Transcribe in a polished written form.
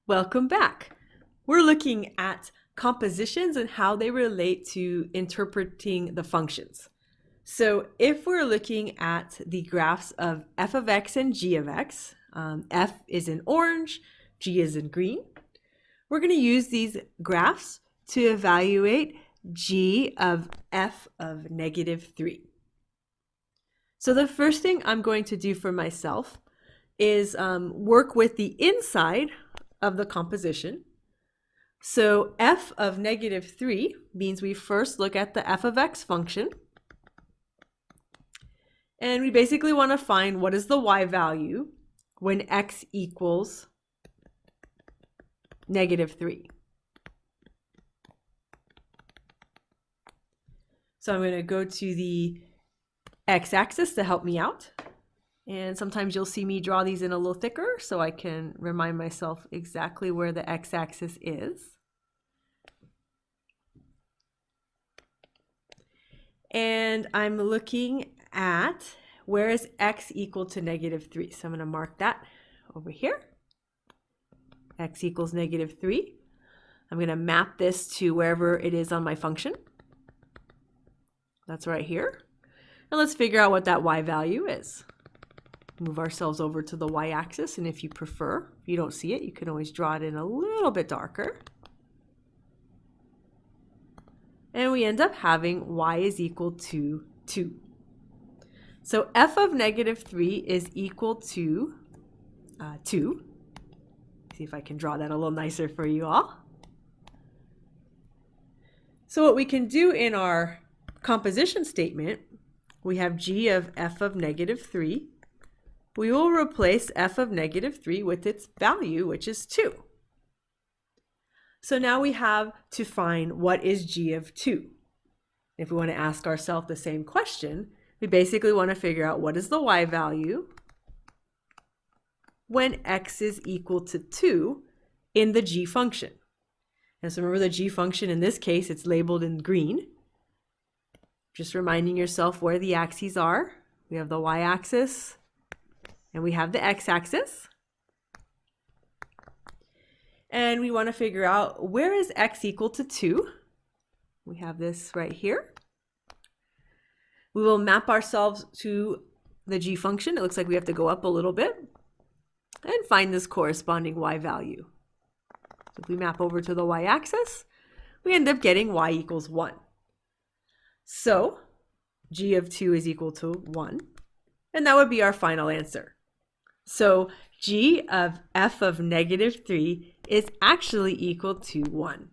Welcome back. We're looking at compositions and how they relate to interpreting the functions. So if we're looking at the graphs of f of x and g of x, f is in orange, g is in green, we're going to use these graphs to evaluate g of f of negative 3. So the first thing I'm going to do for myself is work with the inside of the composition. So f of negative 3 means we first look at the f of x function. And we basically want to find what is the y value when x equals negative 3. So I'm going to go to the x-axis to help me out. And sometimes you'll see me draw these in a little thicker so I can remind myself exactly where the x-axis is. And I'm looking at where is x equal to negative 3. So I'm going to mark that over here. X equals negative 3. I'm going to map this to wherever it is on my function. That's right here. And let's figure out what that y value is. Move ourselves over to the y-axis, and if you prefer, if you don't see it, you can always draw it in a little bit darker. And we end up having y is equal to 2. So f of negative 3 is equal to 2. See if I can draw that a little nicer for you all. So what we can do in our composition statement, we have g of f of negative 3. We will replace f of negative 3 with its value, which is 2. So now we have to find what is g of 2. If we want to ask ourselves the same question, we basically want to figure out what is the y value when x is equal to 2 in the g function. And so remember the g function in this case, it's labeled in green. Just reminding yourself where the axes are. We have the y-axis and we have the x-axis. And we want to figure out where is x equal to 2. We have this right here. We will map ourselves to the g function. It looks like we have to go up a little bit and find this corresponding y value. So if we map over to the y-axis, we end up getting y equals 1. So g of 2 is equal to 1, and that would be our final answer. So g of f of negative 3 is actually equal to 1.